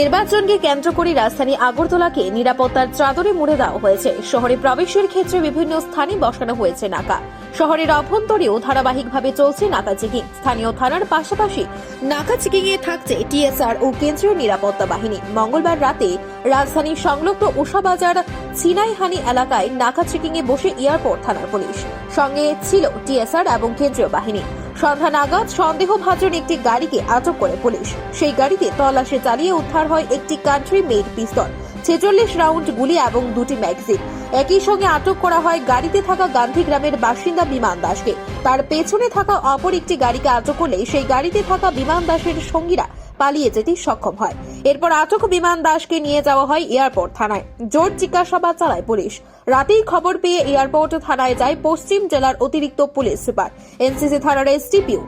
নির্বাচনকে কেন্দ্র করে রাজধানী আগরতলাকে নিরাপত্তার চাদরে মুড়ে দেওয়া হয়েছে। শহরে প্রবেশের ক্ষেত্রে বিভিন্ন স্থানে বসানো হয়েছে নাকা। শহরের অভ্যন্তরেও ধারাবাহিকভাবে চলছে নাকা চেকিং। স্থানীয় থানার পাশাপাশি নাকা চেকিং এ থাকছে টিএসআর ও কেন্দ্রীয় নিরাপত্তা বাহিনী। মঙ্গলবার রাতে রাজধানীর সংলগ্ন উষাবাজার ছিনাইহানি এলাকায় নাকা চেকিং এ বসে এয়ারপোর্ট থানার পুলিশ, সঙ্গে ছিল টিএসআর এবং কেন্দ্রীয় বাহিনী। সন্ধ্যা নাগাদ সন্দেহভাজন একটি গাড়িকে আটক করে পুলিশ। সেই গাড়িতে তল্লাশি চালিয়ে উদ্ধার হয় একটি কান্ট্রি মেড পিস্তল, 46 রাউন্ড গুলি এবং 2টি ম্যাগাজিন। একই সঙ্গে আটক করা হয় গাড়িতে থাকা গান্ধীগ্রামের বাসিন্দা বিমান দাসকে। তার পেছনে থাকা অপর একটি গাড়িকে আটক করলে সেই গাড়িতে থাকা বিমান দাসের সঙ্গীরা পালিয়ে যেতে সক্ষম হয়। এরপর আটক বিমান দাসকে নিয়ে যাওয়া হয় এয়ারপোর্ট থানায়। জোর জিজ্ঞাসাবাদ চালায় পুলিশ। রাতেই খবর পেয়ে এয়ারপোর্ট থানায় যায় পশ্চিম জেলার অতিরিক্ত পুলিশ সুপার, এনসিসি থানার এসডিপিও।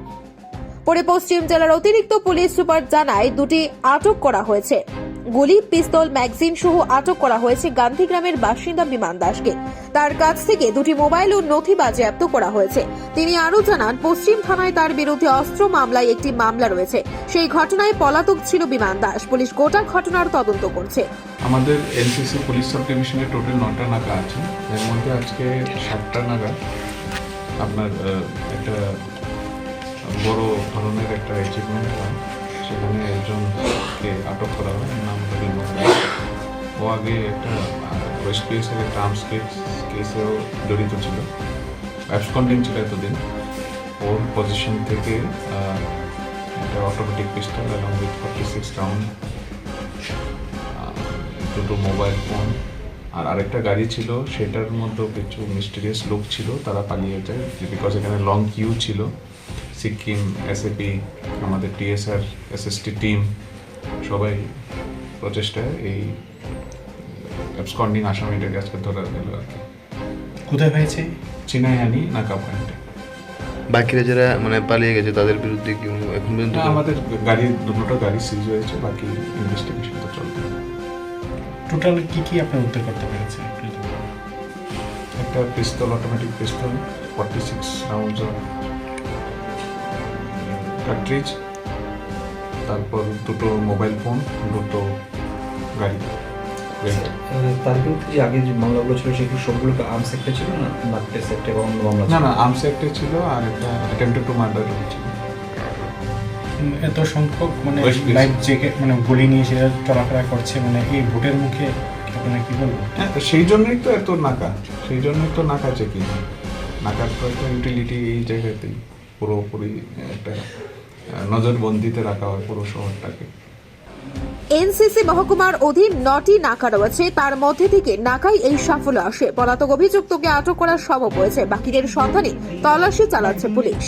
পরে পশ্চিম জেলার অতিরিক্ত পুলিশ সুপার জানায় 2টি আটক করা হয়েছে। গুলি, পিস্তল, ম্যাগাজিন সহ আটক করা হয়েছে গান্ধীগ্রামের বাসিন্দা বিমান দাসকে। তার কাছ থেকে 2টি মোবাইল ও নথি বাজেয়াপ্ত করা হয়েছে। তিনি আরও জানান, পশ্চিম থানায় তার বিরুদ্ধে অস্ত্র মামলায় একটি মামলা রয়েছে। সেই ঘটনায় পলাতক ছিল বিমান দাস। পুলিশ গোটা ঘটনার তদন্ত করছে। আমাদের এনসিসি পুলিশ সাব ডিভিশনে টোটাল 9টা নাকা আছে। এর মধ্যে আজকে 7টা নাগা আপনার একটা বড় ধরনের একটা অ্যাচিভমেন্ট হয়। সেখানে একজনকে আটক করা হয়, নাম ও আগে একটা ওয়েস্ট পিএসের একটা আর্মস কেসেও জড়িত ছিল, অ্যাবসকন্ডিং ছিল এতদিন। ওর পজিশন থেকে একটা অটোমেটিক পিস্তল এবং উইথ 46 রাউন্ড, 2টো মোবাইল ফোন আর আরেকটা গাড়ি ছিল। সেটার মধ্যেও কিছু মিস্টেরিয়াস লোক ছিল, তারা পালিয়ে যায় বিকজ এখানে লং কিউ ছিল। সিকিম, এসএপি, আমাদের টিএসআর, এসএসটি টিম সবাই প্রচেষ্টায় এই অ্যাবসকন্ডিং আসামিটাকে আজকে ধরা গেল আর কি। কোথায় হয়েছে? চিনাইহানি নাকা পয়েন্টে। বাকিরা যারা পালিয়ে গেছে তাদের বিরুদ্ধে কি এখন পর্যন্ত? আমাদের দুটো গাড়ি সিজ হয়েছে, বাকি ইনভেস্টিগেশন তো চলবে। টোটাল কি আপনি উদ্ধার করতে পেরেছেন? একটা পিস্তল, অটোমেটিক পিস্তল, 46 রাউন্ডস কার্ট্রিজ, তারপর 2টো মোবাইল ফোন, 2টো গাড়ি। তার বিরুদ্ধে যে আগে যে মামলাগুলো ছিল সেগুলো সবগুলোকে আর্মস অ্যাক্টে ছিল না নাটকেস অ্যাক্টে এবং মামলা? না, আর্মস অ্যাক্টে ছিল আর একটা অ্যাটেম্পটেড টু মার্ডার ছিল। এত সংখ্যক লাইফ জ্যাকেট গুলি নিয়ে সেটা চলাফেরা করছে, এই ভোটের মুখে আপনারা কি বলবো? হ্যাঁ, সেই জন্যই তো এত নাকা, সেই জন্যই তো নাকা চেকিং। নাকার তো একটা ইউটিলিটি এই জায়গাতেই পুরোপুরি একটা নজরবন্দিতে রাখা হয় পুরো শহরটাকে। এনসিসি মহকুমার অধীন 9টি নাকা রয়েছে। তার মধ্যে থেকে নাকায় এই সাফল্য আসে। পলাতক অভিযুক্তকে আটক করা সম্ভব হয়েছে। বাকিদের সন্ধানে তল্লাশি চালাচ্ছে পুলিশ।